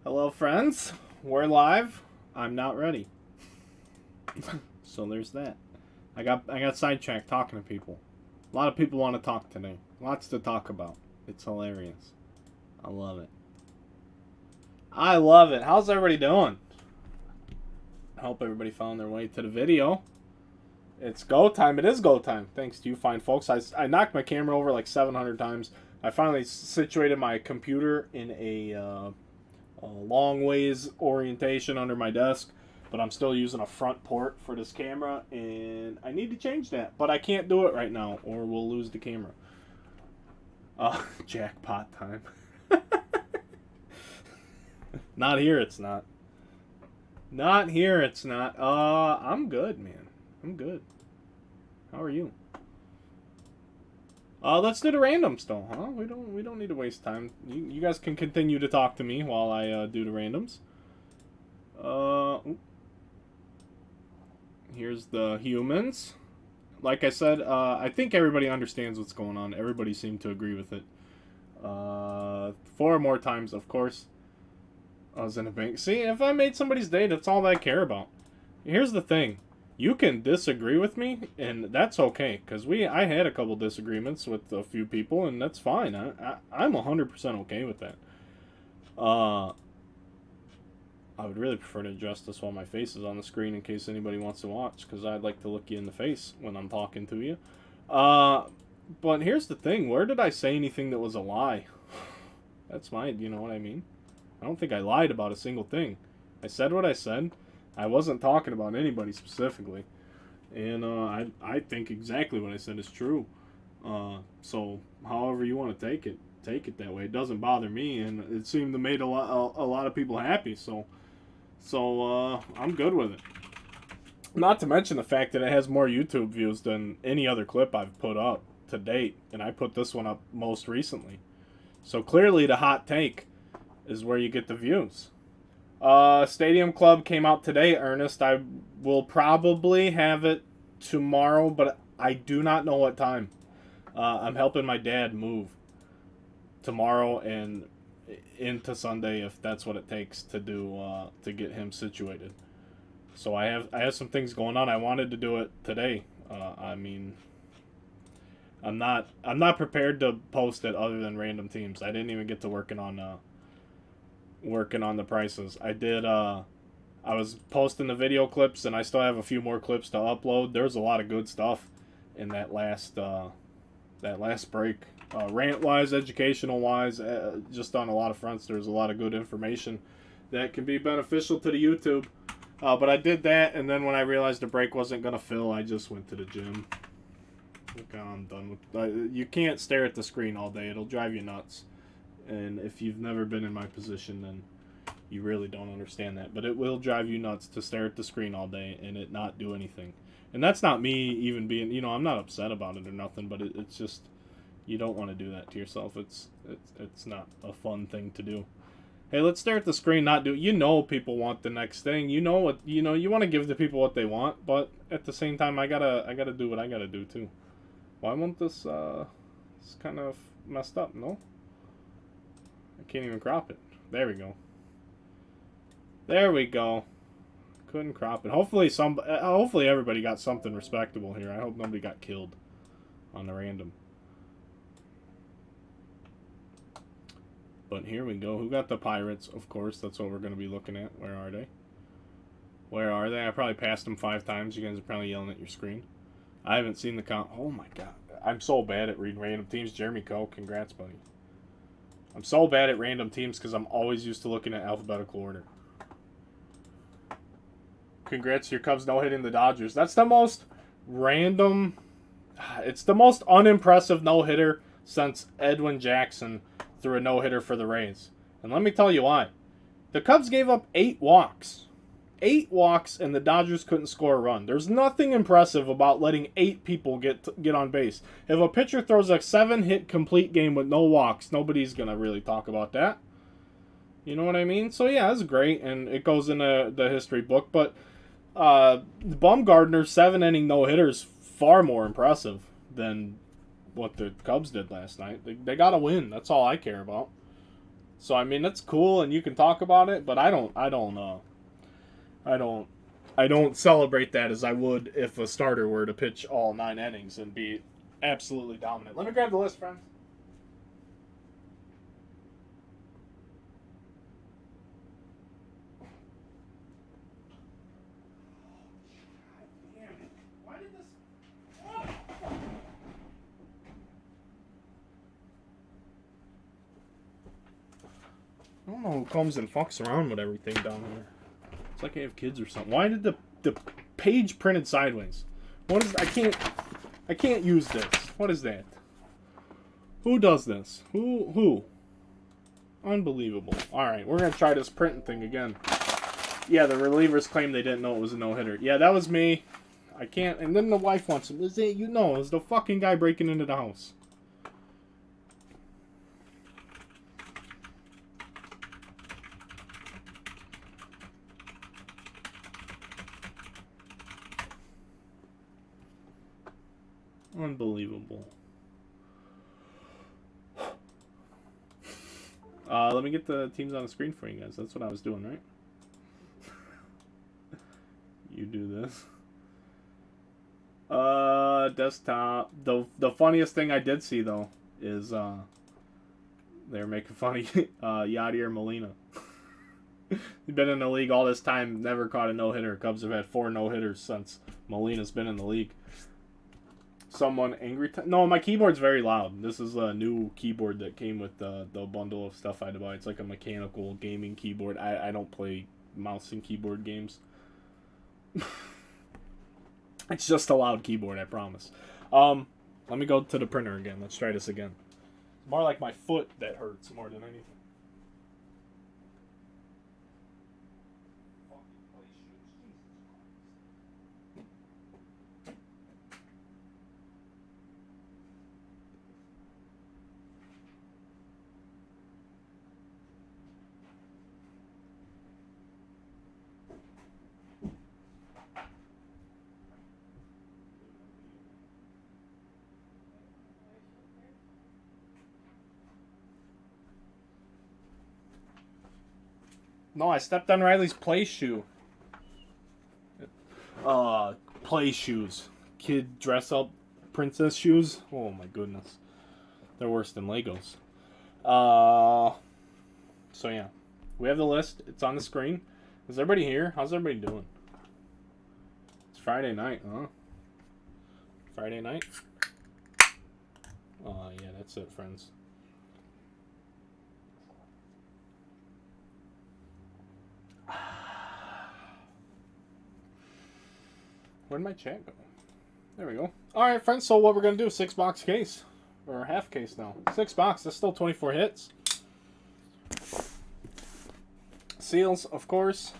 Hello, friends. We're live. I'm not ready. So there's that. I got sidetracked talking to people. A lot of people want to talk today. Lots to talk about. It's hilarious. I love it. I love it. How's everybody doing? I hope everybody found their way to the video. It's go time. It is go time. Thanks to you fine folks. I knocked my camera over like 700 times. I finally situated my computer in a long ways orientation under my desk, but I'm still using a front port for this camera, and I need to change that, but I can't do it right now or we'll lose the camera. Jackpot time. Not here, it's not. Not here, it's not. I'm good, man. I'm good. How are you? Let's do the randoms though, huh? We don't need to waste time. You guys can continue to talk to me while I do the randoms. Here's the humans. Like I said, I think everybody understands what's going on. Everybody seemed to agree with it. 4 more times, of course. I was in a bank. See, if I made somebody's day, that's all I care about. Here's the thing. You can disagree with me, and that's okay, because I had a couple disagreements with a few people, and that's fine. I'm 100% okay with that. I would really prefer to adjust this while my face is on the screen in case anybody wants to watch, because I'd like to look you in the face when I'm talking to you. But here's the thing. Where did I say anything that was a lie? That's you know what I mean? I don't think I lied about a single thing. I said what I said. I wasn't talking about anybody specifically, and I think exactly what I said is true. So however you want to take it that way. It doesn't bother me, and it seemed to make a lot of people happy. So I'm good with it. Not to mention the fact that it has more YouTube views than any other clip I've put up to date, and I put this one up most recently. So clearly the hot take is where you get the views. Stadium Club came out today, Ernest. I will probably have it tomorrow, but I do not know what time. I'm helping my dad move tomorrow and into Sunday if that's what it takes to do to get him situated. So I have some things going on. I wanted to do it today. I mean, I'm not prepared to post it other than random teams. I didn't even get to working on the prices. I did I was posting the video clips, and I still have a few more clips to upload. There's a lot of good stuff in that last break. Rant wise, educational wise, just on a lot of fronts. There's a lot of good information that can be beneficial to the YouTube. But I did that, and then when I realized the break wasn't gonna fill, I just went to the gym. Okay, I'm done with you can't stare at the screen all day. It'll drive you nuts. And if you've never been in my position, then you really don't understand that. But it will drive you nuts to stare at the screen all day and it not do anything. And that's not me even being, I'm not upset about it or nothing, but it's just, you don't want to do that to yourself. It's not a fun thing to do. Hey, let's stare at the screen, not do, people want the next thing. You want to give the people what they want, but at the same time, I gotta do what I gotta do too. Why won't this, it's kind of messed up, no? I can't even crop it. There we go. There we go. Couldn't crop it. Hopefully everybody got something respectable here. I hope nobody got killed on the random. But here we go. Who got the Pirates? Of course, that's what we're going to be looking at. Where are they? Where are they? I probably passed them 5 times. You guys are probably yelling at your screen. I haven't seen the count. Oh my god. I'm so bad at reading random teams. Jeremy Coe, congrats, buddy. I'm so bad at random teams because I'm always used to looking at alphabetical order. Congrats to your Cubs no-hitting the Dodgers. That's the most random... It's the most unimpressive no-hitter since Edwin Jackson threw a no-hitter for the Rays. And let me tell you why. The Cubs gave up 8 walks. 8 walks, and the Dodgers couldn't score a run. There's nothing impressive about letting 8 people get on base. If a pitcher throws a 7-hit complete game with no walks, nobody's going to really talk about that. You know what I mean? So, yeah, that's great, and it goes in the history book. But Bumgarner's 7-inning no-hitter is far more impressive than what the Cubs did last night. They got to win. That's all I care about. So I mean that's cool, and you can talk about it, but I don't celebrate that as I would if a starter were to pitch all 9 innings and be absolutely dominant. Let me grab the list, friends. I don't know who comes and fucks around with everything down here. It's like I have kids or something. Why did the page printed sideways? What is? I can't use this. What is that? Who does this? Who? Unbelievable. All right, we're gonna try this printing thing again. Yeah, the relievers claim they didn't know it was a no hitter. Yeah, that was me. I can't. And then the wife wants him. Is it? You know, it's the fucking guy breaking into the house. Unbelievable. Let me get the teams on the screen for you guys. That's what I was doing, right? You do this. Desktop. The funniest thing I did see though is they're making fun of Yadier Molina. He's been in the league all this time, never caught a no hitter. Cubs have had 4 no hitters since Molina's been in the league. Someone angry? No, my keyboard's very loud. This is a new keyboard that came with the bundle of stuff I had to buy. It's like a mechanical gaming keyboard. I don't play mouse and keyboard games. It's just a loud keyboard, I promise. Let me go to the printer again. Let's try this again. It's more like my foot that hurts more than anything. No, I stepped on Riley's play shoe. Play shoes. Kid dress up princess shoes. Oh my goodness. They're worse than Legos. So yeah. We have the list. It's on the screen. Is everybody here? How's everybody doing? It's Friday night, huh? Friday night? Yeah, that's it, friends. Where'd my chat go? There we go. Alright, friends, so what we're going to do, 6-box case. Or half case now. 6 box, that's still 24 hits. Seals, of course.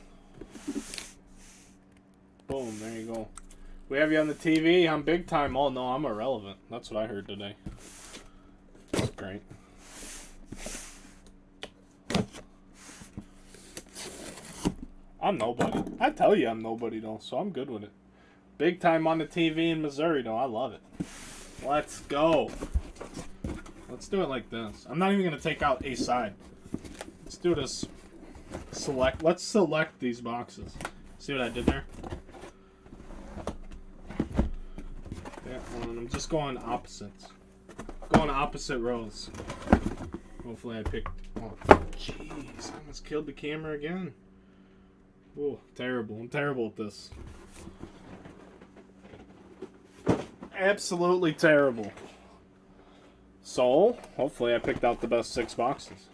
Boom, there you go. We have you on the TV. I'm big time. Oh, no, I'm irrelevant. That's what I heard today. That's great. I'm nobody. I tell you I'm nobody, though, so I'm good with it. Big time on the TV in Missouri, though. I love it. Let's go. Let's do it like this. I'm not even going to take out a side. Let's do this. Let's select these boxes. See what I did there? Yeah, and I'm just going opposites. Going opposite rows. Hopefully I picked... Oh, jeez. I almost killed the camera again. Oh, terrible. I'm terrible at this. Absolutely terrible. So, hopefully I picked out the best 6 boxes.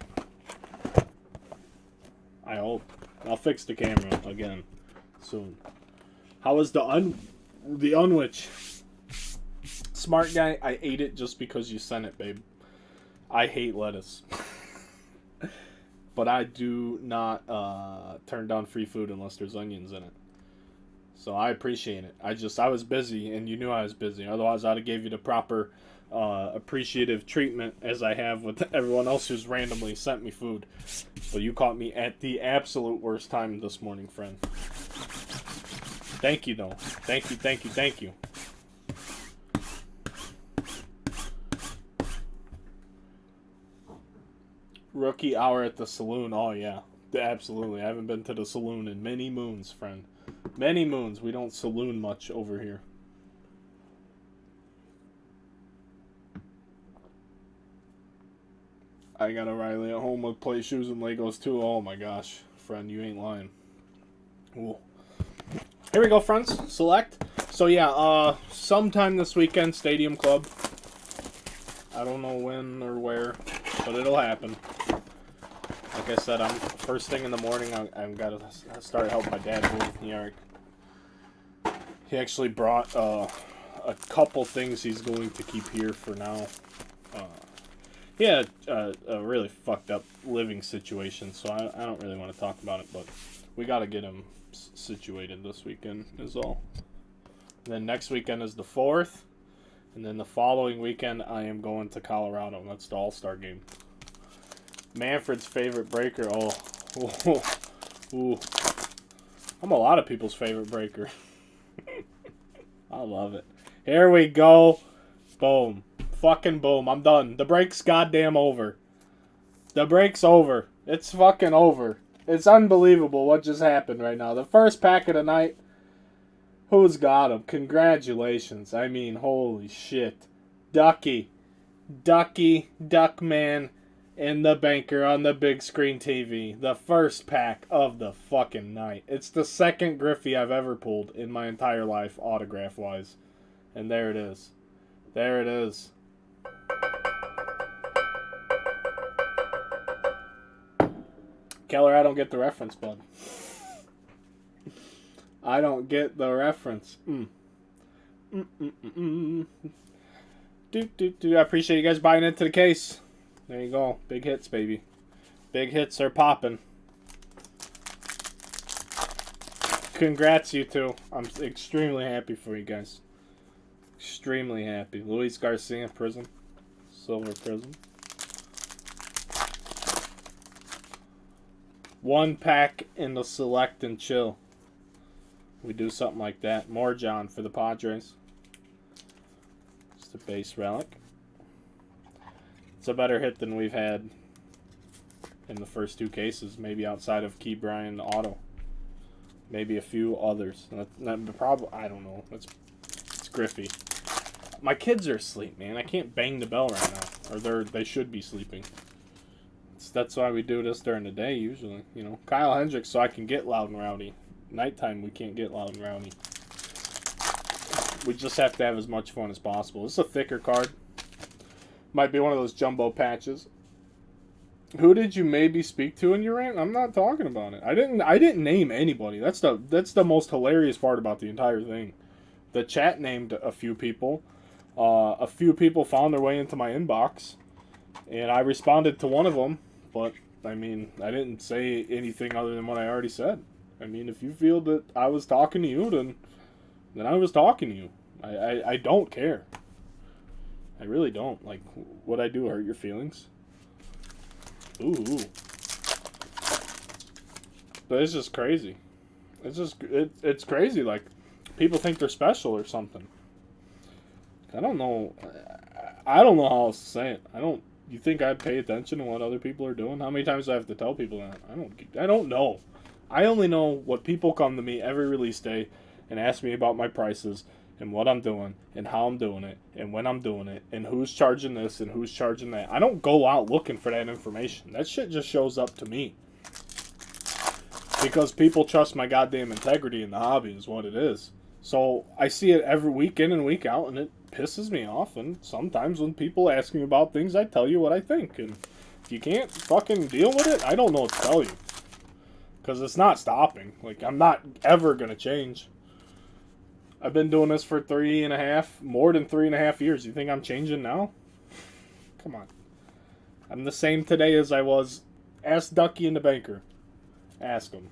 I hope. I'll fix the camera again soon. How was the unwich? Smart guy, I ate it just because you sent it, babe. I hate lettuce. But I do not turn down free food unless there's onions in it. So I appreciate it. I was busy, and you knew I was busy. Otherwise, I'd have gave you the proper appreciative treatment as I have with everyone else who's randomly sent me food. But you caught me at the absolute worst time this morning, friend. Thank you, though. Thank you, thank you, thank you. Rookie hour at the saloon. Oh, yeah. Absolutely. I haven't been to the saloon in many moons, friend. Many moons. We don't saloon much over here. I got a Riley at home with play shoes and Legos, too. Oh, my gosh. Friend, you ain't lying. Ooh. Here we go, friends. Select. So, yeah, sometime this weekend, Stadium Club. I don't know when or where, but it'll happen. Like I said, first thing in the morning, I've got to start helping my dad move in New York. He actually brought a couple things he's going to keep here for now. He had a really fucked up living situation, so I don't really want to talk about it, but we got to get him situated this weekend is all. And then next weekend is the 4th, and then the following weekend I am going to Colorado. That's the All-Star game. Manfred's favorite breaker. Oh, ooh. I'm a lot of people's favorite breaker. I love it. Here we go. Boom. Fucking boom. I'm done. The break's goddamn over. The break's over. It's fucking over. It's unbelievable what just happened right now. The first pack of the night. Who's got him? Congratulations. I mean, holy shit. Ducky, Duckman, and the banker on the big screen TV. The first pack of the fucking night. It's the second Griffey I've ever pulled in my entire life, autograph-wise. And there it is. There it is. Keller, I don't get the reference, bud. I don't get the reference. I appreciate you guys buying into the case. There you go. Big hits, baby. Big hits are popping. Congrats, you two. I'm extremely happy for you guys. Extremely happy. Luis Garcia, Prism. Silver Prism. One pack in the select and chill. We do something like that. More John for the Padres. Just a base relic. It's a better hit than we've had in the first two cases. Maybe outside of Key Bryan Auto. Maybe a few others. Probably, I don't know. It's Griffey. My kids are asleep, man. I can't bang the bell right now. Or they should be sleeping. That's why we do this during the day usually. You know, Kyle Hendricks, so I can get loud and rowdy. Nighttime we can't get loud and rowdy. We just have to have as much fun as possible. This is a thicker card. Might be one of those jumbo patches. Who did you maybe speak to in your rant? I'm not talking about it. I didn't name anybody. That's the most hilarious part about the entire thing. The chat named a few people. A few people found their way into my inbox, and I responded to one of them. But I mean, I didn't say anything other than what I already said. I mean, if you feel that I was talking to you, then I was talking to you. I don't care. I really don't. Like, what I do hurt your feelings? Ooh. But it's just crazy. It's crazy. Like, people think they're special or something. I don't know. I don't know how else to say it. You think I pay attention to what other people are doing? How many times do I have to tell people that? I don't know. I only know what people come to me every release day and ask me about my prices and what I'm doing and how I'm doing it and when I'm doing it and who's charging this and who's charging that. I don't go out looking for that information. That shit just shows up to me. Because people trust my goddamn integrity in the hobby is what it is. So I see it every week in and week out, and it pisses me off. And sometimes when people ask me about things, I tell you what I think. And if you can't fucking deal with it, I don't know what to tell you. Because it's not stopping. Like, I'm not ever going to change. I've been doing this for more than 3.5 years. You think I'm changing now? Come on. I'm the same today as I was. Ask Ducky and the banker. Ask them.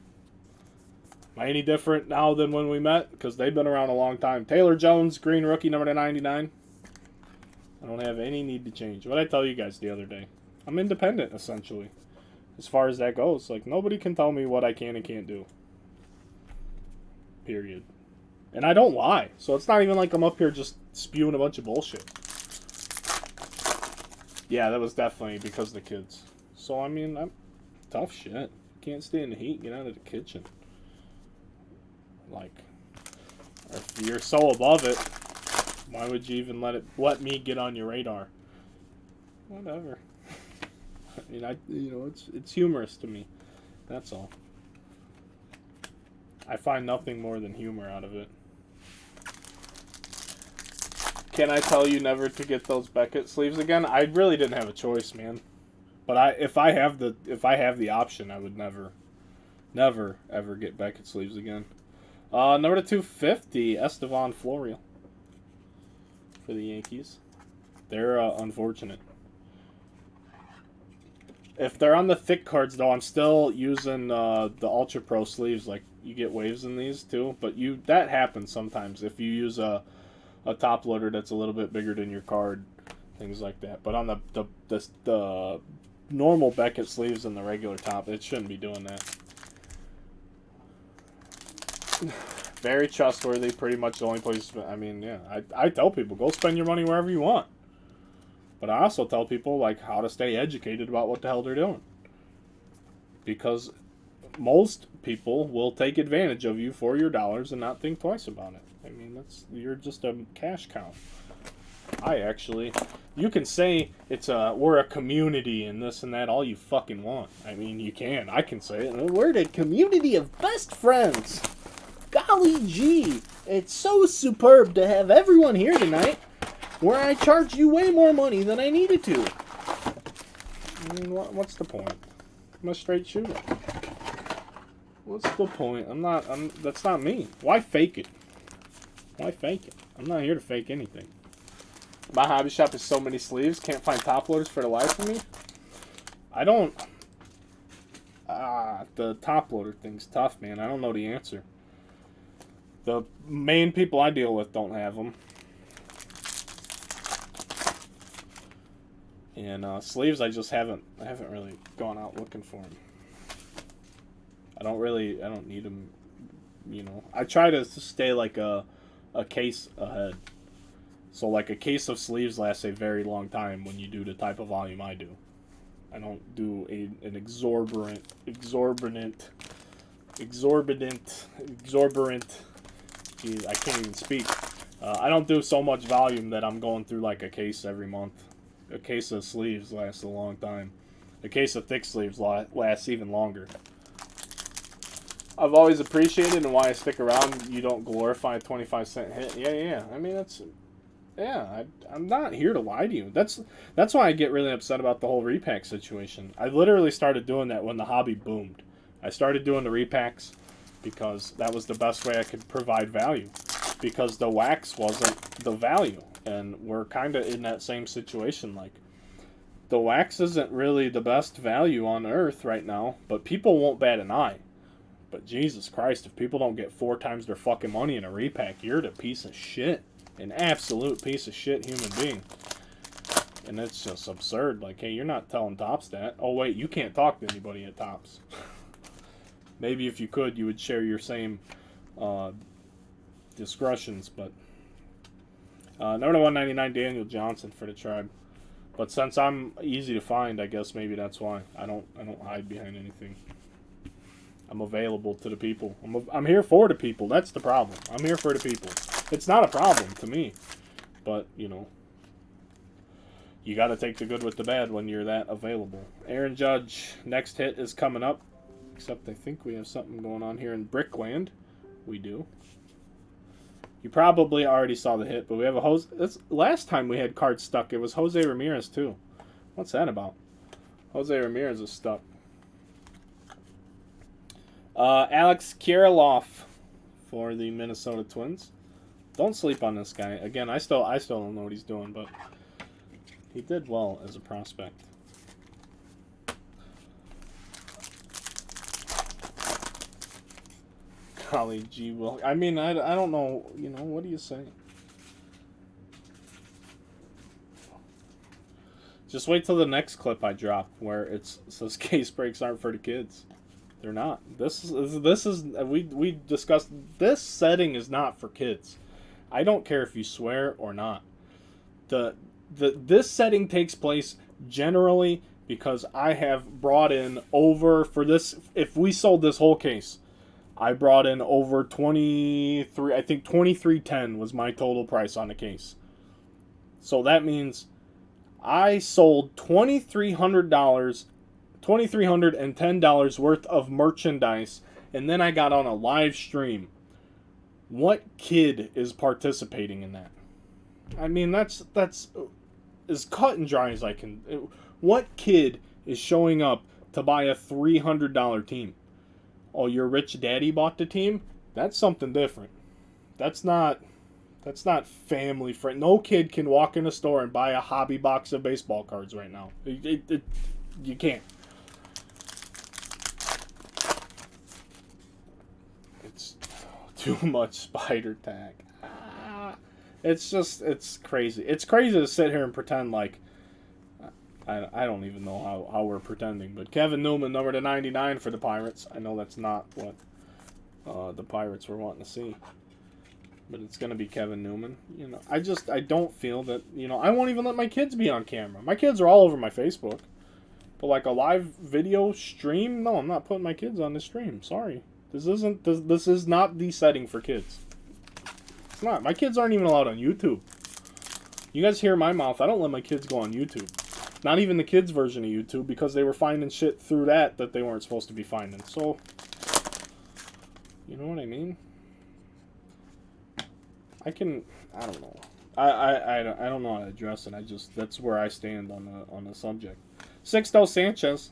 Am I any different now than when we met? Because they've been around a long time. Taylor Jones, green rookie, number 99. I don't have any need to change. What did I tell you guys the other day? I'm independent, essentially. As far as that goes. Like, nobody can tell me what I can and can't do. Period. And I don't lie. So it's not even like I'm up here just spewing a bunch of bullshit. Yeah, that was definitely because of the kids. So, I mean, tough shit. Can't stay in the heat, get out of the kitchen. Like, if you're so above it, why would you even let me get on your radar? Whatever. I mean, it's humorous to me. That's all. I find nothing more than humor out of it. Can I tell you never to get those Beckett sleeves again? I really didn't have a choice, man. But if I have the option, I would never ever get Beckett sleeves again. Number 250, Estevan Florial for the Yankees. They're unfortunate. If they're on the thick cards, though, I'm still using the Ultra Pro sleeves. Like, you get waves in these, too. But that happens sometimes if you use a top loader that's a little bit bigger than your card. Things like that. But on the normal Beckett sleeves and the regular top, it shouldn't be doing that. Very trustworthy. Pretty much the only place. I mean, yeah. I tell people, go spend your money wherever you want. But I also tell people, like, how to stay educated about what the hell they're doing. Because most people will take advantage of you for your dollars and not think twice about it. I mean, you're just a cash cow. You can say we're a community and this and that all you fucking want. I mean, you can. I can say it. We're the community of best friends. Golly gee, it's so superb to have everyone here tonight. Where I charged you way more money than I needed to. I mean, what's the point? I'm a straight shooter. What's the point? That's not me. Why fake it? Why fake it? I'm not here to fake anything. My hobby shop is so many sleeves. Can't find top loaders for the life of me. I don't... the top loader thing's tough, man. I don't know the answer. The main people I deal with don't have them. And sleeves, I haven't really gone out looking for them. I don't need them, you know. I try to stay like a case ahead. So like a case of sleeves lasts a very long time when you do the type of volume I do. I don't do an exorbitant. Geez, I can't even speak. I don't do so much volume that I'm going through like a case every month. A case of sleeves lasts a long time. A case of thick sleeves lasts even longer. I've always appreciated and why I stick around. You don't glorify a 25-cent hit. Yeah. I mean, I'm not here to lie to you. That's why I get really upset about the whole repack situation. I literally started doing that when the hobby boomed. I started doing the repacks because that was the best way I could provide value. Because the wax wasn't the value. And we're kind of in that same situation. Like, the wax isn't really the best value on earth right now, but people won't bat an eye. But Jesus Christ, if people don't get 4 times their fucking money in a repack, you're the piece of shit. An absolute piece of shit human being. And it's just absurd. Like, hey, you're not telling Topps that. Oh, wait, you can't talk to anybody at Topps. Maybe if you could, you would share your same discretions, but... number 199, Daniel Johnson for the Tribe. But since I'm easy to find, I guess maybe that's why. I don't hide behind anything. I'm available to the people. I'm here for the people. That's the problem. I'm here for the people. It's not a problem to me. But, you know, you got to take the good with the bad when you're that available. Aaron Judge, next hit is coming up. Except I think we have something going on here in Brickland. We do. You probably already saw the hit, but we have a last time we had cards stuck, it was Jose Ramirez too. What's that about? Jose Ramirez is stuck. Alex Kirilloff for the Minnesota Twins. Don't sleep on this guy. Again, I still don't know what he's doing, but he did well as a prospect. Golly gee, well, I mean, I don't know, you know, what do you say? Just wait till the next clip I drop where it says case breaks aren't for the kids. They're not. This is we discussed, this setting is not for kids. I don't care if you swear or not. This setting takes place generally because I have brought in over, for this, if we sold this whole case, I brought in over 23, I think 23.10 was my total price on the case. So that means I sold $2,310 worth of merchandise, and then I got on a live stream. What kid is participating in that? I mean, that's as cut and dry as I can. What kid is showing up to buy a $300 team? Oh, your rich daddy bought the team? That's something different. That's not family friend. No kid can walk in a store and buy a hobby box of baseball cards right now. You can't. It's too much spider tag. It's crazy. It's crazy to sit here and pretend like I don't even know how we're pretending. But Kevin Newman, number to 99 for the Pirates. I know that's not what the Pirates were wanting to see. But it's going to be Kevin Newman. You know, I don't feel that, you know, I won't even let my kids be on camera. My kids are all over my Facebook. But like a live video stream, no, I'm not putting my kids on the stream. Sorry. This is not the setting for kids. It's not. My kids aren't even allowed on YouTube. You guys hear my mouth. I don't let my kids go on YouTube. Not even the kids' version of YouTube, because they were finding shit through that they weren't supposed to be finding. So, you know what I mean? I don't know. I don't know how to address it. That's where I stand on the subject. Sixto Sanchez.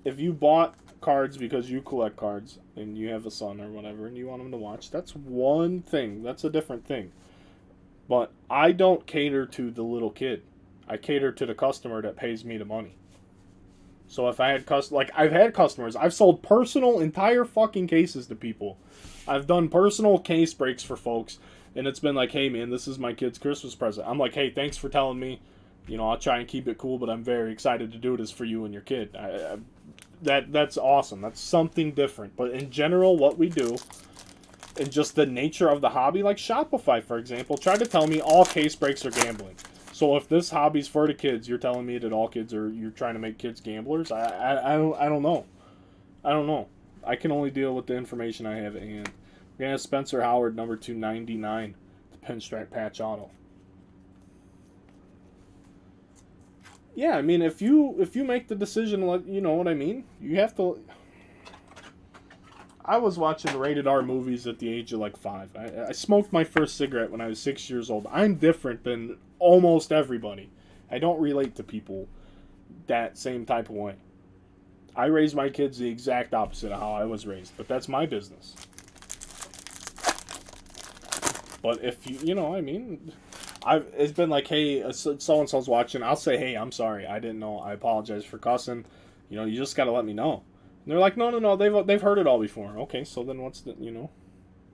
If you bought cards because you collect cards and you have a son or whatever and you want him to watch, that's one thing. That's a different thing. But I don't cater to the little kid. I cater to the customer that pays me the money. So if I had I've had customers, I've sold personal entire fucking cases to people. I've done personal case breaks for folks, and it's been like, hey man, this is my kid's Christmas present. I'm like, hey, thanks for telling me. You know, I'll try and keep it cool, but I'm very excited to do this for you and your kid. That's awesome. That's something different. But in general, what we do, and just the nature of the hobby, like Shopify, for example, tried to tell me all case breaks are gambling. So if this hobby's for the kids, you're telling me that all kids you're trying to make kids gamblers? I don't know. I don't know. I can only deal with the information I have at hand. We're gonna have Spencer Howard, number 299, the pinstripe patch auto. Yeah, I mean, if you make the decision, you know what I mean. You have to. I was watching rated R movies at the age of like 5. I smoked my first cigarette when I was 6 years old. I'm different than almost everybody. I don't relate to people that same type of way. I raise my kids the exact opposite of how I was raised, but that's my business. But if you know, I mean, it's been like, hey, so-and-so's watching. I'll say, hey, I'm sorry. I didn't know. I apologize for cussing. You know, you just got to let me know. And they're like, no, they've heard it all before. Okay, so then what's the, you know,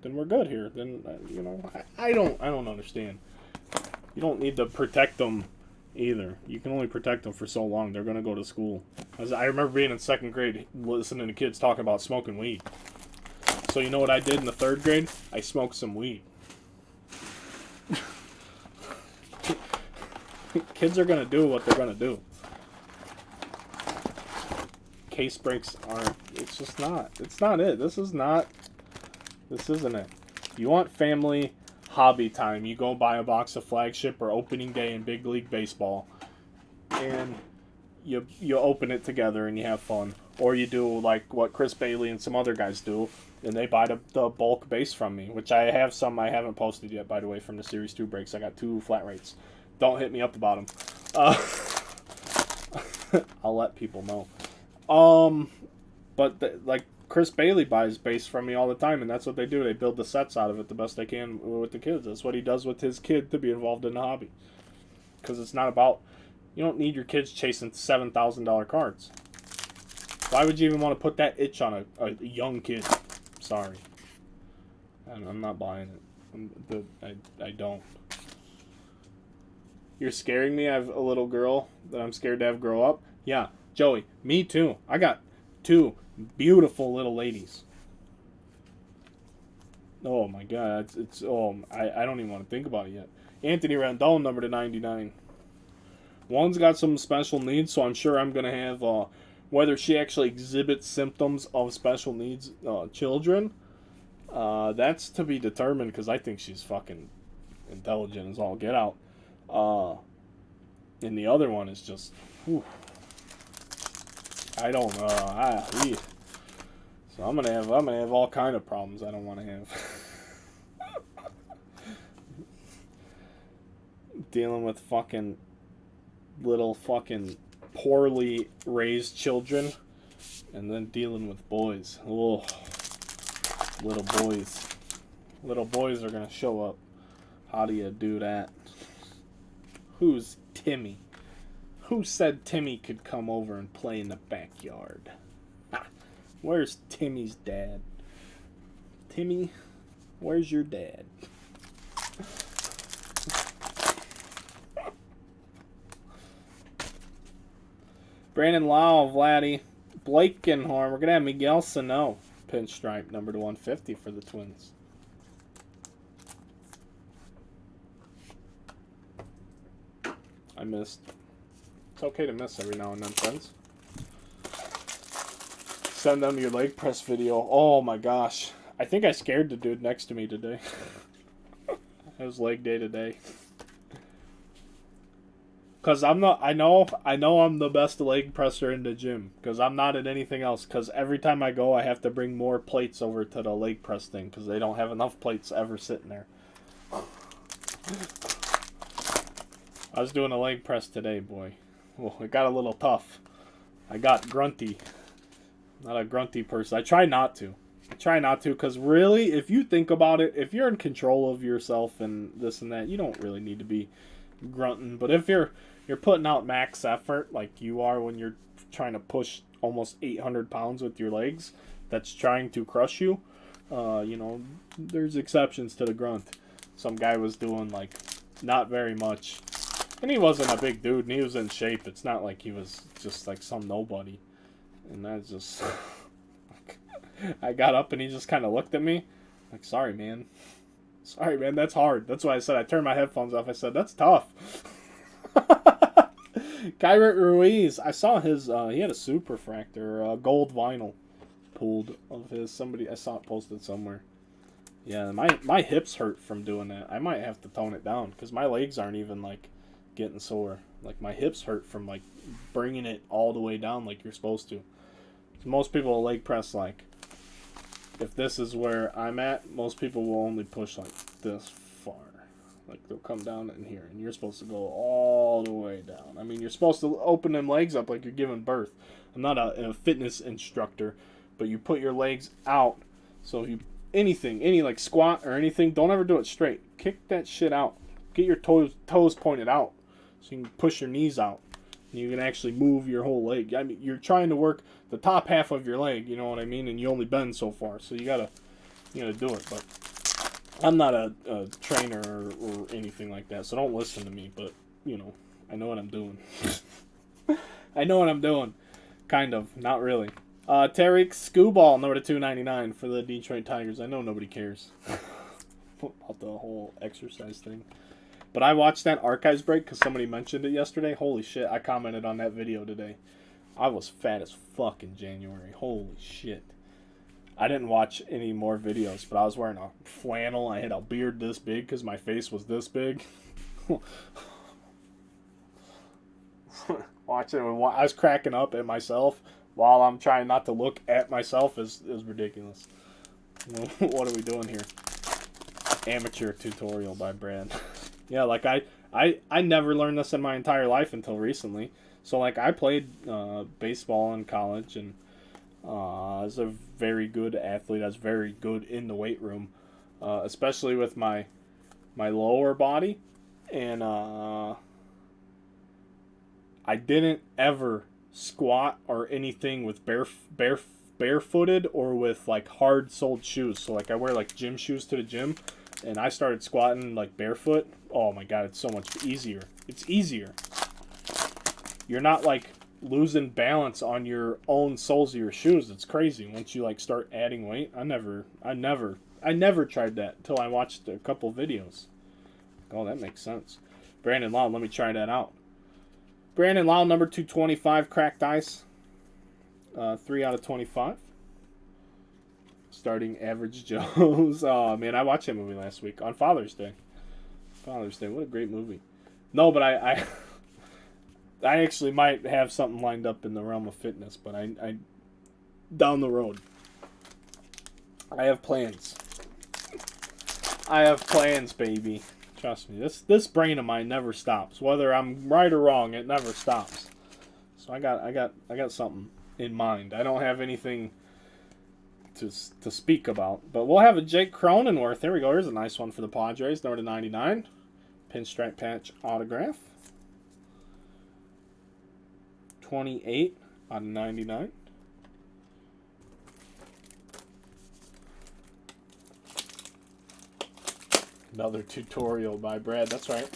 then we're good here. Then, you know, I don't understand. You don't need to protect them either. You can only protect them for so long. They're going to go to school. I remember being in 2nd grade listening to kids talking about smoking weed. So you know what I did in the 3rd grade? I smoked some weed. Kids are going to do what they're going to do. Case breaks aren't, it's just not. It's not it. This isn't it. You want family hobby time, you go buy a box of Flagship or Opening Day in Big League Baseball, and you open it together and you have fun. Or you do like what Chris Bailey and some other guys do, and they buy the bulk base from me, which I have some I haven't posted yet, by the way, from the Series 2 breaks. I got 2 flat rates. Don't hit me up about them. I'll let people know. But like Chris Bailey buys base from me all the time, and that's what they do. They build the sets out of it the best they can with the kids. That's what he does with his kid to be involved in the hobby. Because it's not about, you don't need your kids chasing $7,000 cards. Why would you even want to put that itch on a young kid? Sorry. I'm not buying it. I don't. You're scaring me. I have a little girl that I'm scared to have grow up. Yeah, Joey, me too. I got 2 beautiful little ladies. Oh my God, I don't even want to think about it yet. Anthony Rendon, number to 99. One's got some special needs, so I'm sure I'm gonna have whether she actually exhibits symptoms of special needs children. That's to be determined because I think she's fucking intelligent as all get out. And the other one is just, whew, I don't know. So I'm gonna have all kind of problems I don't want to have. Dealing with fucking little fucking poorly raised children, and then dealing with boys. Oh, little boys. Little boys are gonna show up. How do you do that? Who's Timmy? Who said Timmy could come over and play in the backyard? Ha. Where's Timmy's dad? Timmy, where's your dad? Brandon Lau, Vladdy, Blakenhorn. We're going to have Miguel Sano, pinstripe, number to 150 for the Twins. I missed. It's okay to miss every now and then, friends. Send them your leg press video. Oh my gosh. I think I scared the dude next to me today. It was leg day today. Cause I'm not. I know I'm the best leg presser in the gym. Cause I'm not at anything else. Cause every time I go, I have to bring more plates over to the leg press thing. Cause they don't have enough plates ever sitting there. I was doing a leg press today, boy. Well, it got a little tough. I got grunty. Not a grunty person. I try not to. Because really, if you think about it, if you're in control of yourself and this and that, you don't really need to be grunting. But if you're putting out max effort like you are when you're trying to push almost 800 pounds with your legs, that's trying to crush you, there's exceptions to the grunt. Some guy was doing like not very much, and he wasn't a big dude and he was in shape. It's not like he was just like some nobody. And that's just I got up and he just kind of looked at me like, sorry man, that's hard. That's why I said I turned my headphones off. I said, that's tough. Kyrat Ruiz, I saw his, he had a superfractor, gold vinyl pulled of his. Somebody, I saw it posted somewhere. Yeah, my hips hurt from doing that. I might have to tone it down because my legs aren't even, like, getting sore. Like, my hips hurt from, like, bringing it all the way down like you're supposed to. So most people will leg press, like, if this is where I'm at, most people will only push, like, this far. Like, they'll come down in here, and you're supposed to go all the way down. I mean, you're supposed to open them legs up like you're giving birth. I'm not a fitness instructor, but you put your legs out. So if you, any like squat or anything, don't ever do it straight. Kick that shit out. Get your toes pointed out so you can push your knees out. And you can actually move your whole leg. I mean, you're trying to work the top half of your leg, you know what I mean? And you only bend so far, so you gotta do it, but I'm not a trainer or anything like that, so don't listen to me, but, I know what I'm doing. I know what I'm doing. Kind of. Not really. Tariq Skubal, number to 299 for the Detroit Tigers. I know nobody cares about the whole exercise thing. But I watched that archives break because somebody mentioned it yesterday. Holy shit, I commented on that video today. I was fat as fuck in January. Holy shit. I didn't watch any more videos, but I was wearing a flannel. I had a beard this big because my face was this big. Watching it, I was cracking up at myself while I'm trying not to look at myself is ridiculous. What are we doing here? Amateur tutorial by Brad. Yeah, like I never learned this in my entire life until recently. So like I played baseball in college and I was a very good athlete. I was very good in the weight room, especially with my lower body. And I didn't ever squat or anything with barefooted or with like hard-soled shoes. So like I wear like gym shoes to the gym, and I started squatting like barefoot. Oh my god, it's so much easier. It's easier. You're not like losing balance on your own soles of your shoes. It's crazy once you like start adding weight. I never tried that until I watched a couple videos. Oh, that makes sense. Brandon Law, let me try that out. Brandon Lau, number 225, cracked ice. 3 out of 25. Starting Average Joe's. Oh, man, I watched that movie last week on Father's Day. Father's Day, what a great movie. No, but I actually might have something lined up in the realm of fitness, but I down the road. I have plans. I have plans, baby. Trust me. This brain of mine never stops. Whether I'm right or wrong, it never stops. So I got something in mind. I don't have anything to speak about, but we'll have a Jake Cronenworth. There we go. Here's a nice one for the Padres, number 99, pinstripe patch autograph. 28 out of 99. Another tutorial by Brad. That's right.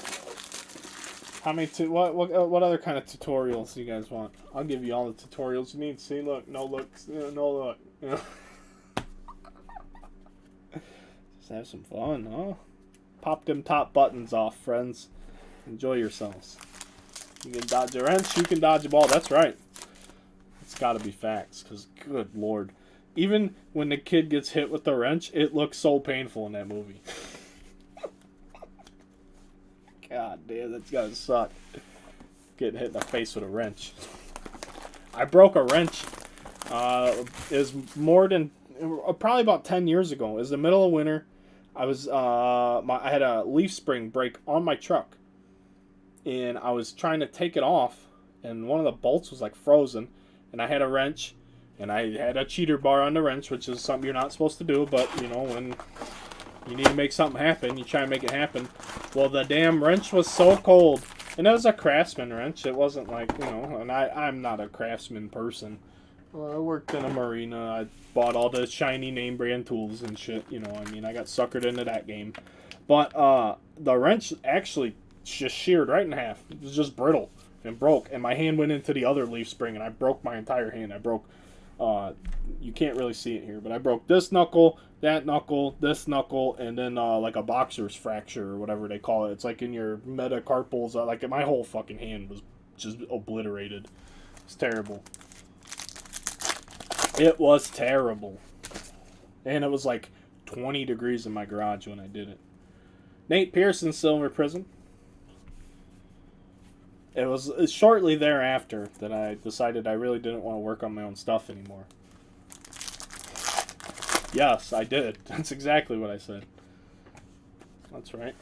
How many? What other kind of tutorials do you guys want? I'll give you all the tutorials you need. See, look, no looks, no look. You know? Just have some fun, huh? Pop them top buttons off, friends. Enjoy yourselves. You can dodge a wrench, you can dodge a ball. That's right. It's got to be facts, because good lord. Even when the kid gets hit with the wrench, it looks so painful in that movie. God damn, that's gotta suck. Getting hit in the face with a wrench. I broke a wrench. Is more than probably about 10 years ago. It was the middle of winter. I was I had a leaf spring break on my truck, and I was trying to take it off, and one of the bolts was like frozen, and I had a wrench, and I had a cheater bar on the wrench, which is something you're not supposed to do, but you know, when you need to make something happen, you try and make it happen. Well, the damn wrench was so cold, and it was a Craftsman wrench. It wasn't like, you know, and I'm not a Craftsman person. I worked in a marina. I bought all the shiny name brand tools and shit. You know, I mean, I got suckered into that game. But the wrench actually just sheared right in half. It was just brittle and broke. And my hand went into the other leaf spring, and I broke my entire hand. I broke, you can't really see it here, but I broke this knuckle, that knuckle, this knuckle, and then like a boxer's fracture or whatever they call it. It's like in your metacarpals. Like my whole fucking hand was just obliterated. It's terrible. It was terrible. And it was like 20 degrees in my garage when I did it. Nate Pearson, Silver Prism. It was shortly thereafter that I decided I really didn't want to work on my own stuff anymore. Yes, I did. That's exactly what I said. That's right.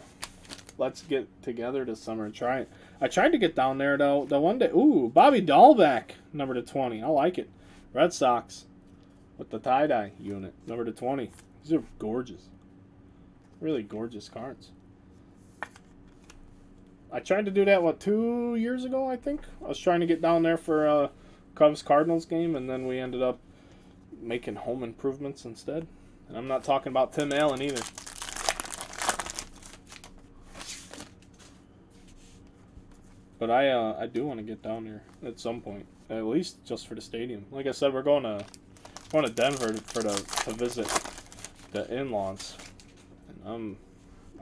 Let's get together this summer and try it. I tried to get down there, though, the one day. Ooh, Bobby Dahlbeck, number to 20. I like it. Red Sox with the tie-dye unit, number to 20. These are gorgeous. Really gorgeous cards. I tried to do that, 2 years ago, I think? I was trying to get down there for a Cubs-Cardinals game, and then we ended up making home improvements instead. And I'm not talking about Tim Allen either. But I do want to get down there at some point, at least just for the stadium. Like I said, we're going to Denver to visit the in-laws, and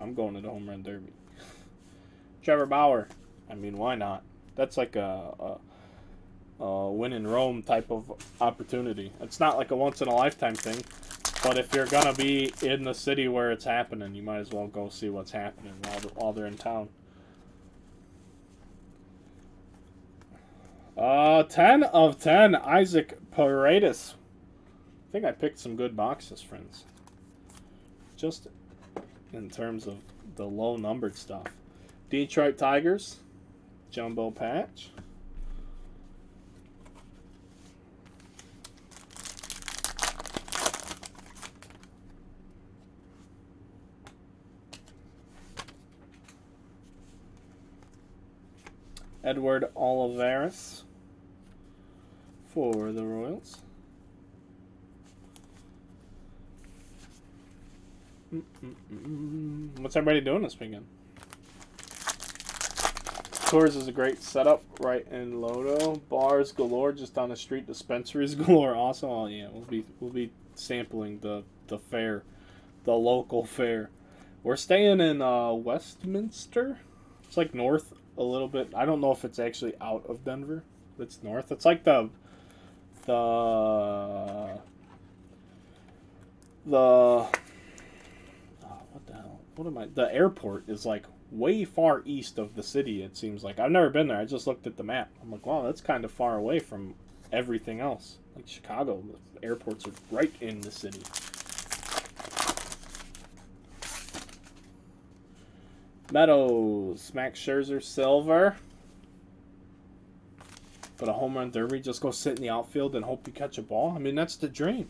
I'm going to the home run derby. Trevor Bauer, I mean, why not? That's like a win in Rome type of opportunity. It's not like a once in a lifetime thing, but if you're gonna be in the city where it's happening, you might as well go see what's happening while they're in town. 10 of 10, Isaac Paredes. I think I picked some good boxes, friends. Just in terms of the low-numbered stuff. Detroit Tigers, jumbo patch. Edward Olivares for the Royals. What's everybody doing this weekend? Tours is a great setup right in Lodo. Bars galore just down the street. Dispensaries galore. Awesome. Oh yeah, we'll be sampling the fair, the local fair. We're staying in Westminster. It's like north a little bit. I don't know if it's actually out of Denver. It's north. It's like the what the hell? What am I? The airport is like way far east of the city. It seems like I've never been there. I just looked at the map. I'm like, wow, that's kind of far away from everything else. Like Chicago, the airports are right in the city. Meadows, Max Scherzer, silver. But a home run derby, just go sit in the outfield and hope you catch a ball. I mean, that's the dream.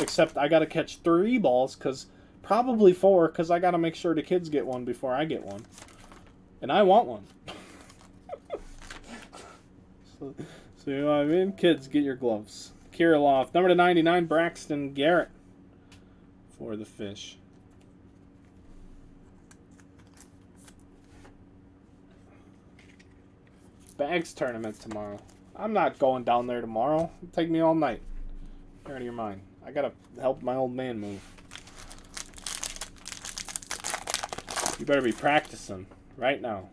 Except I got to catch 3 balls, probably 4, because I got to make sure the kids get one before I get one. And I want one. So you know what I mean? Kids, get your gloves. Kirilov, number 99, Braxton Garrett for the Fish. Bags tournament tomorrow. I'm not going down there tomorrow. It'll take me all night. You're out of your mind. I gotta help my old man move. You better be practicing right now.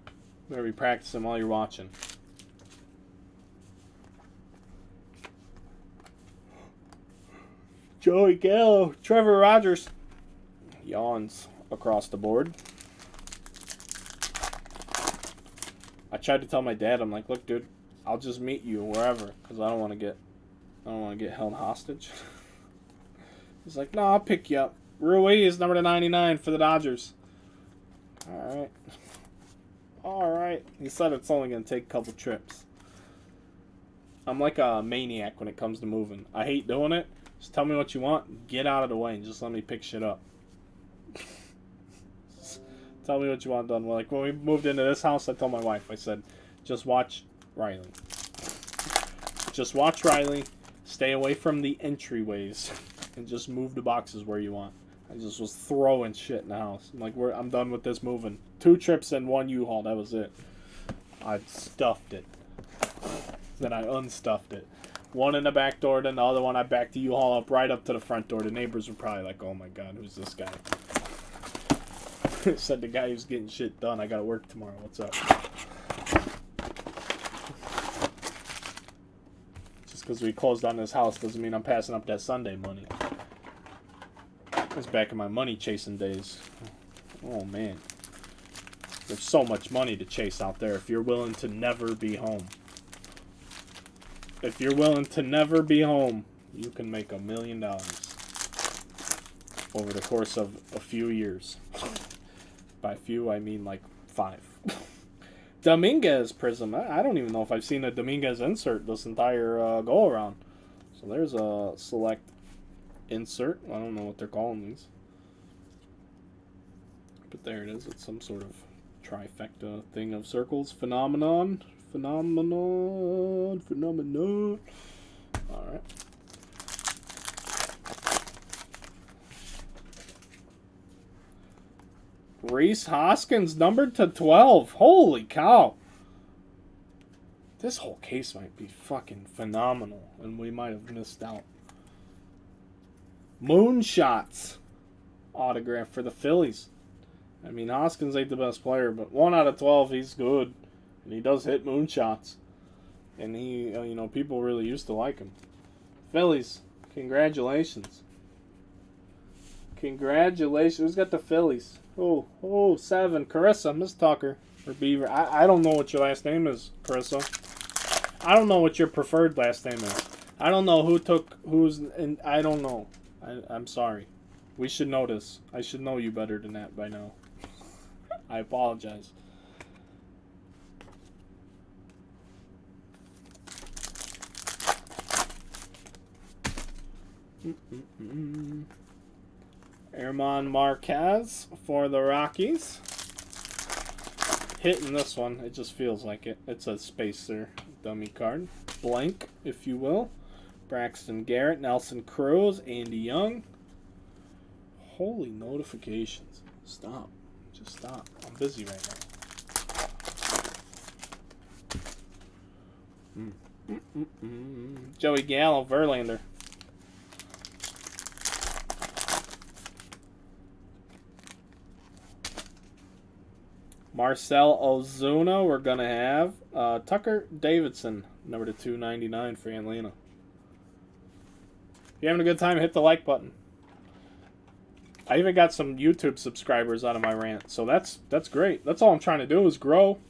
You better be practicing while you're watching. Joey Gallo, Trevor Rogers. Yawns across the board. I tried to tell my dad, I'm like, look, dude, I'll just meet you wherever, because I don't want to get held hostage. He's like, no, I'll pick you up. Ruiz, number 99 for the Dodgers. All right. He said it's only going to take a couple trips. I'm like a maniac when it comes to moving. I hate doing it. Just tell me what you want, get out of the way, and just let me pick shit up. Tell me what you want done. Well, like when we moved into this house, I told my wife, I said, just watch Riley. Just watch Riley. Stay away from the entryways. And just move the boxes where you want. I just was throwing shit in the house. I'm like, I'm done with this moving. 2 trips and 1 U-Haul. That was it. I stuffed it. Then I unstuffed it. 1 in the back door, then the other one I backed the U-Haul up right up to the front door. The neighbors were probably like, oh my God, who's this guy? Said the guy who's getting shit done. I gotta work tomorrow. What's up? Just because we closed on this house doesn't mean I'm passing up that Sunday money. It's back in my money chasing days. Oh man. There's so much money to chase out there if you're willing to never be home. If you're willing to never be home, you can make $1 million over the course of a few years. By few, I mean like 5. Dominguez Prism. I don't even know if I've seen a Dominguez insert this entire go-around. So there's a select insert. I don't know what they're calling these. But there it is. It's some sort of trifecta thing of circles. Phenomenon. All right. Rhys Hoskins, numbered to 12. Holy cow. This whole case might be fucking phenomenal, and we might have missed out. Moonshots autograph for the Phillies. I mean, Hoskins ain't the best player, but 1 out of 12, he's good. And he does hit moonshots. And he, people really used to like him. Phillies, congratulations. Congratulations. Who's got the Phillies? Oh, 7. Carissa, Miss Tucker. Or Beaver. I don't know what your last name is, Carissa. I don't know what your preferred last name is. I don't know who's, and I don't know. I'm sorry. We should know this. I should know you better than that by now. I apologize. Herman Marquez for the Rockies. Hitting this one, it just feels like it. It's a spacer dummy card. Blank, if you will. Braxton Garrett, Nelson Cruz, Andy Young. Holy notifications. Stop. Just stop. I'm busy right now. Joey Gallo, Verlander. Marcel Ozuna, we're going to have Tucker Davidson, number to 299 for Atlanta. If you're having a good time, hit the like button. I even got some YouTube subscribers out of my rant, so that's great. That's all I'm trying to do is grow.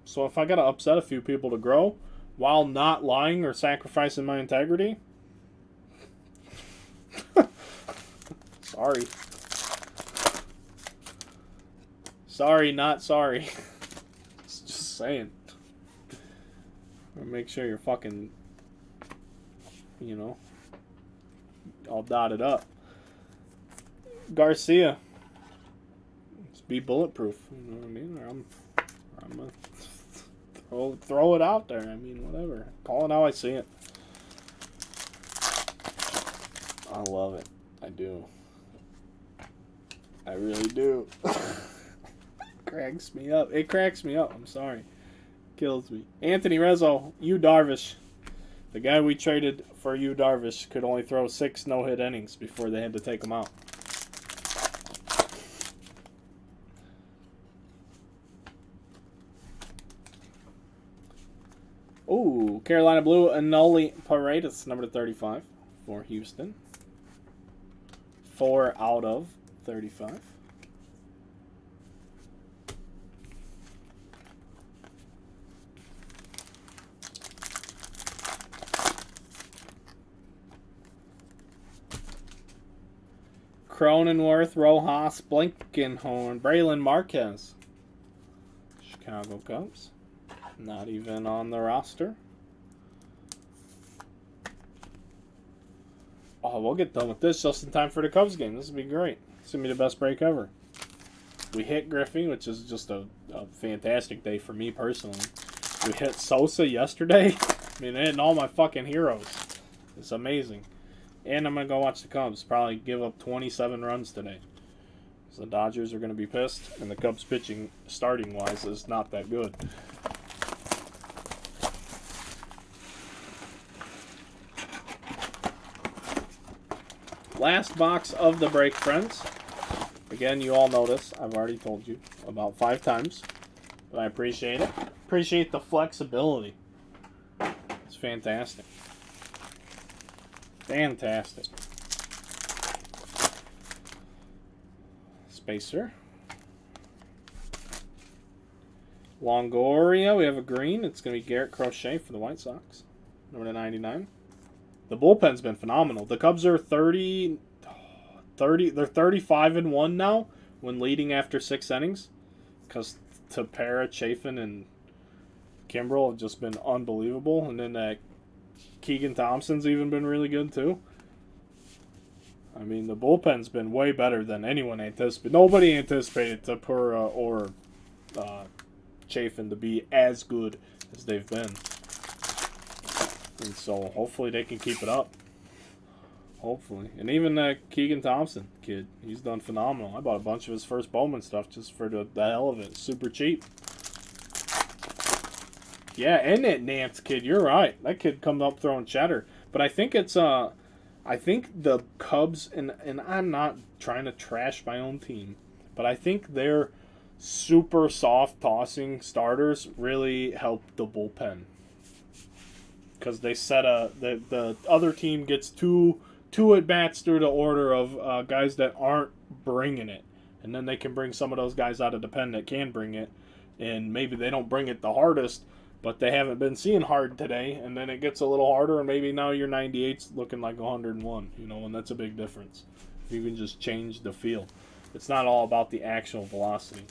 So if I got to upset a few people to grow while not lying or sacrificing my integrity, sorry. Sorry, not sorry. Just saying. Make sure you're fucking, you know, all dotted up. Garcia. Let's be bulletproof. You know what I mean? I'm gonna throw it out there. I mean, whatever. Call it how I see it. I love it. I do. I really do. Cracks me up. It cracks me up. I'm sorry. Kills me. Anthony Rizzo, Yu Darvish. The guy we traded for Yu Darvish could only throw 6 no-hit innings before they had to take him out. Ooh, Carolina Blue, Anoli Paredes, number 35 for Houston. 4 out of 35. Cronenworth, Rojas, Blankenhorn, Braylon Marquez. Chicago Cubs. Not even on the roster. Oh, we'll get done with this just in time for the Cubs game. This will be great. It's going to be the best break ever. We hit Griffey, which is just a fantastic day for me personally. We hit Sosa yesterday. I mean, hitting all my fucking heroes. It's amazing. And I'm going to go watch the Cubs. Probably give up 27 runs today. So the Dodgers are going to be pissed. And the Cubs pitching, starting-wise, is not that good. Last box of the break, friends. Again, you all know this. I've already told you about 5 times. But I appreciate it. Appreciate the flexibility. It's fantastic. Fantastic. Spacer. Longoria. We have a green. It's going to be Garrett Crochet for the White Sox. Number 99. The bullpen's been phenomenal. The Cubs are 30, they're 35-1 now when leading after 6 innings. Because Tepera, Chafin, and Kimbrel have just been unbelievable. And then Keegan Thompson's even been really good too. I mean, the bullpen's been way better than anyone anticipated. Nobody anticipated Tepera or Chafin to be as good as they've been. And so, hopefully they can keep it up. Hopefully. And even that Keegan Thompson kid, he's done phenomenal. I bought a bunch of his first Bowman stuff just for the hell of it. Super cheap. Yeah, and that Nance kid, you're right. That kid comes up throwing cheddar. But I think it's, I think the Cubs, and I'm not trying to trash my own team, but I think their super soft tossing starters really helped the bullpen. Because they set the other team gets two at-bats through the order of guys that aren't bringing it. And then they can bring some of those guys out of the pen that can bring it. And maybe they don't bring it the hardest, but they haven't been seeing hard today. And then it gets a little harder, and maybe now your 98's looking like 101. You know, and that's a big difference. You can just change the feel. It's not all about the actual velocity.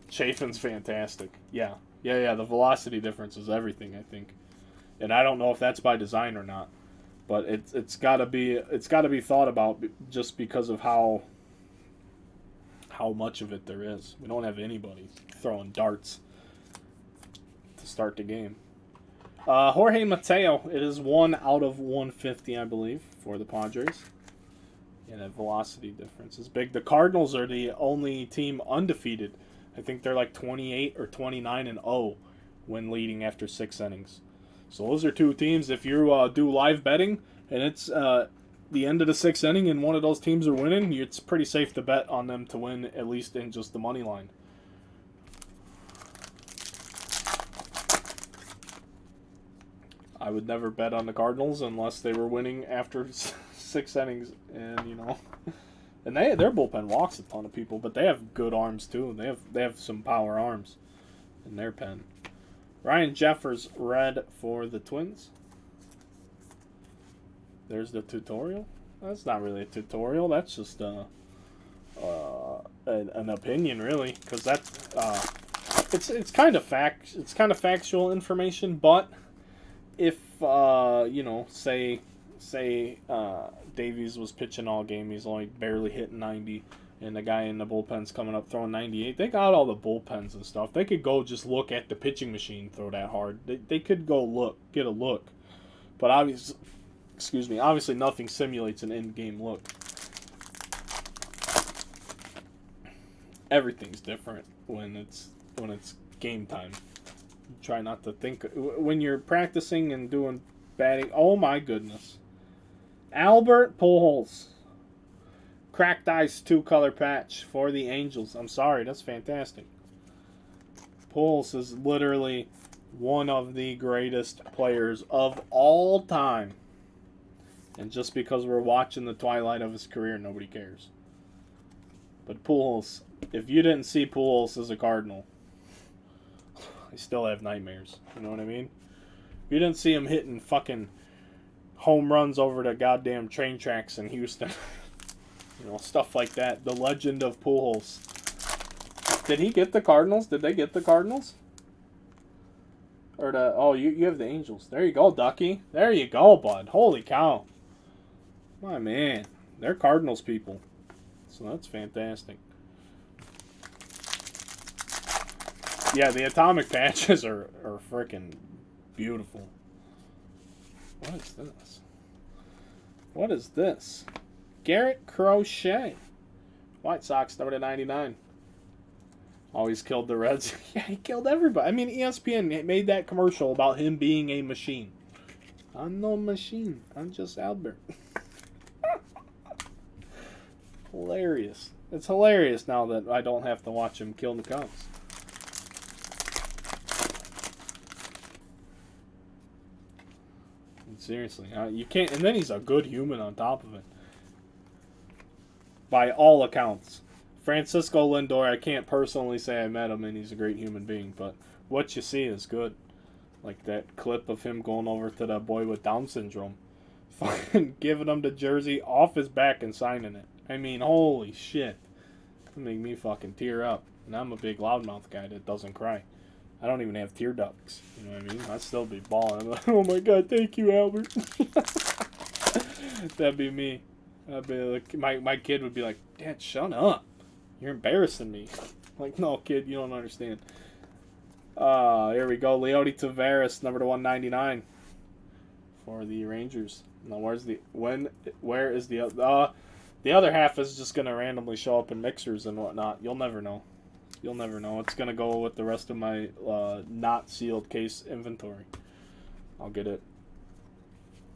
Chafin's fantastic. Yeah, the velocity difference is everything, I think. And I don't know if that's by design or not, but it's got to be thought about just because of how much of it there is. We don't have anybody throwing darts to start the game. Jorge Mateo, it is 1 out of 150, I believe, for the Padres. Yeah, that velocity difference is big. The Cardinals are the only team undefeated. I think they're like 28 or 29-0 when leading after 6 innings. So those are 2 teams. If you do live betting and it's the end of the sixth inning and one of those teams are winning, it's pretty safe to bet on them to win, at least in just the money line. I would never bet on the Cardinals unless they were winning after 6 innings, and you know, and their bullpen walks a ton of people, but they have good arms too. They have some power arms in their pen. Ryan Jeffers, red for the Twins. There's the tutorial. That's not really a tutorial. That's just an opinion, really, because it's kind of factual information. But if you know, say Davies was pitching all game, he's only barely hitting 90, and the guy in the bullpen's coming up throwing 98. They got all the bullpens and stuff. They could go just look at the pitching machine, throw that hard. They could go get a look, but obviously nothing simulates an in-game look. Everything's different when it's game time. Try not to think when you're practicing and doing batting. Oh my goodness, Albert Pujols, cracked ice 2-color patch for the Angels. I'm sorry, that's fantastic. Pujols is literally one of the greatest players of all time. And just because we're watching the twilight of his career, nobody cares. But Pujols, if you didn't see Pujols as a Cardinal, I still have nightmares. You know what I mean? If you didn't see him hitting fucking home runs over the goddamn train tracks in Houston, you know, stuff like that. The legend of Pujols. Did he get the Cardinals? Did they get the Cardinals? Or you have the Angels. There you go, Ducky. There you go, bud. Holy cow. My man, they're Cardinals people, so that's fantastic. Yeah, the atomic patches are freaking beautiful. What is this? What is this? Garrett Crochet, White Sox, number 99. Always killed the Reds. Yeah, he killed everybody. I mean, ESPN made that commercial about him being a machine. I'm no machine. I'm just Albert. Hilarious. It's hilarious now that I don't have to watch him kill the Cubs. Seriously, you can't. And then he's a good human on top of it. By all accounts. Francisco Lindor, I can't personally say I met him and he's a great human being, but what you see is good. Like that clip of him going over to that boy with Down syndrome. Fucking giving him the jersey off his back and signing it. I mean, holy shit. That make me fucking tear up. And I'm a big loudmouth guy that doesn't cry. I don't even have tear ducts. You know what I mean? I'd still be bawling. I'm like, oh my god, thank you, Albert. That'd be me. I'd be like, my kid would be like, Dad, shut up. You're embarrassing me. Like, no, kid, you don't understand. Here we go. Leody Taveras, number 199 for the Rangers. Now, where is the other half is just going to randomly show up in mixers and whatnot. You'll never know. You'll never know. It's going to go with the rest of my not sealed case inventory. I'll get it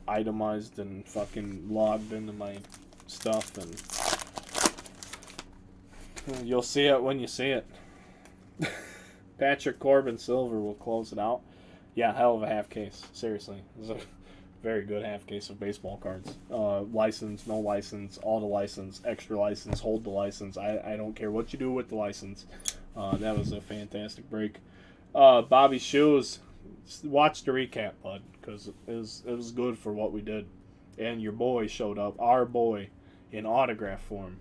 itemized and fucking logged into my stuff, and you'll see it when you see it. Patrick Corbin Silver will close it out. Yeah, hell of a half case. Seriously. It was a very good half case of baseball cards. License, no license, all the license, extra license, hold the license. I don't care what you do with the license. That was a fantastic break. Bobby Shoes, watch the recap, bud, because it was good for what we did. And your boy showed up, our boy, in autograph form.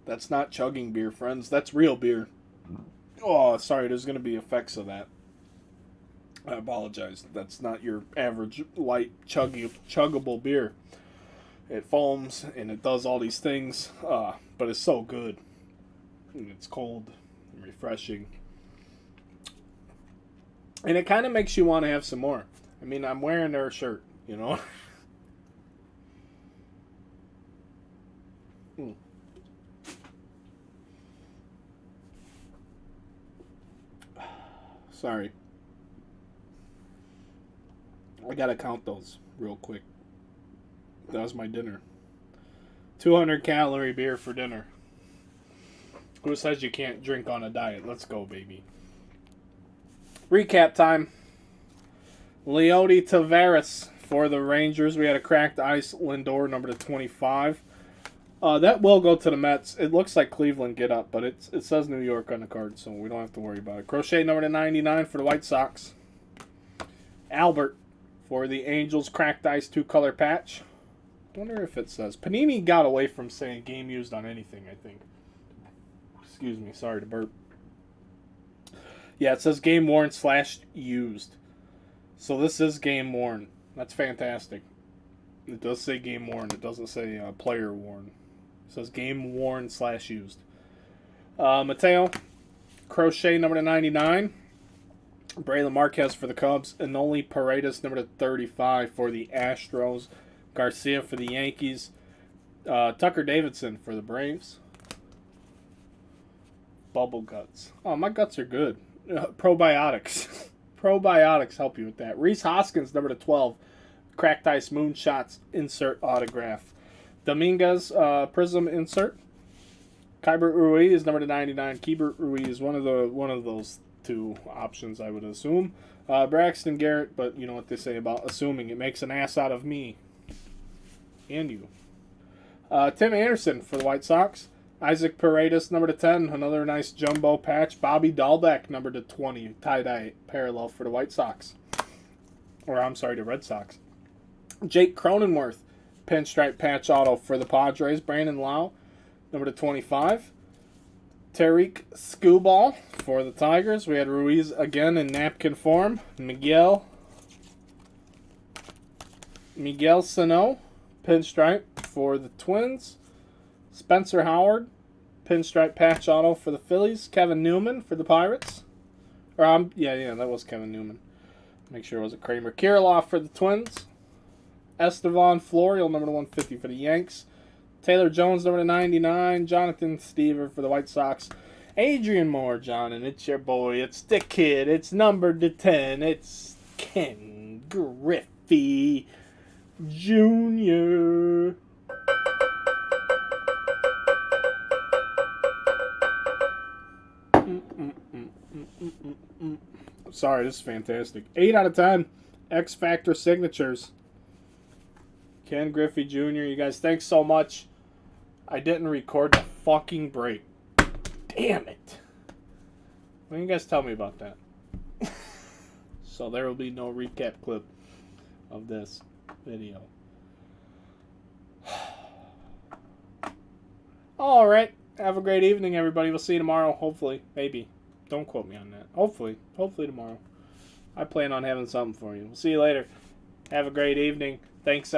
That's not chugging beer, friends. That's real beer. Oh, sorry, there's going to be effects of that. I apologize. That's not your average light chuggable beer. It foams and it does all these things, but it's so good. And it's cold and refreshing. And it kind of makes you want to have some more. I mean, I'm wearing their shirt, you know. Sorry. I gotta count those real quick. That was my dinner. 200-calorie beer for dinner. Who says you can't drink on a diet? Let's go, baby. Recap time. Leody Taveras for the Rangers. We had a cracked ice Lindor, number 25. That will go to the Mets. It looks like Cleveland get up, but it says New York on the card, so we don't have to worry about it. Crochet, number 99 for the White Sox. Albert for the Angels, cracked ice 2-color patch. I wonder if it says. Panini got away from saying game used on anything, I think. Excuse me, sorry to burp. Yeah, it says game worn / used. So this is game worn. That's fantastic. It does say game worn. It doesn't say player worn. It says game worn / used. Mateo, Crochet, number 99. Braylon Marquez for the Cubs. Enoli Paredes, number 35 for the Astros. Garcia for the Yankees. Tucker Davidson for the Braves. Bubble guts. Oh, my guts are good. Probiotics. Probiotics help you with that. Reese Hoskins, number 12. Cracked ice moonshots insert autograph. Dominguez prism insert. Keibert Ruiz, number 99. Keibert Ruiz, one of those two options, I would assume. Braxton Garrett, but you know what they say about assuming. It makes an ass out of me. And you. Tim Anderson for the White Sox. Isaac Paredes, number 10. Another nice jumbo patch. Bobby Dahlbeck, number 20. Tie-dye parallel for the White Sox. Or, I'm sorry, the Red Sox. Jake Cronenworth, pinstripe patch auto for the Padres. Brandon Lau, number 25. Tariq Skubal for the Tigers. We had Ruiz again in napkin form. Miguel Sano, pinstripe for the Twins. Spencer Howard, pinstripe patch auto for the Phillies. Kevin Newman for the Pirates. Yeah, that was Kevin Newman. Make sure it wasn't Kramer. Kirilloff for the Twins. Estevan Florial, number 150 for the Yanks. Taylor Jones, number 99. Jonathan Stever for the White Sox. Adrian Moore, John, and it's your boy. It's the kid. It's number 10. It's Ken Griffey Jr. Sorry, this is fantastic. 8 out of 10. X Factor signatures. Ken Griffey Jr. You guys, thanks so much. I didn't record the fucking break. Damn it. Why don't you guys tell me about that? So there will be no recap clip of this video. Alright. Have a great evening, everybody. We'll see you tomorrow, hopefully. Maybe. Don't quote me on that. Hopefully. Hopefully tomorrow. I plan on having something for you. We'll see you later. Have a great evening. Thanks,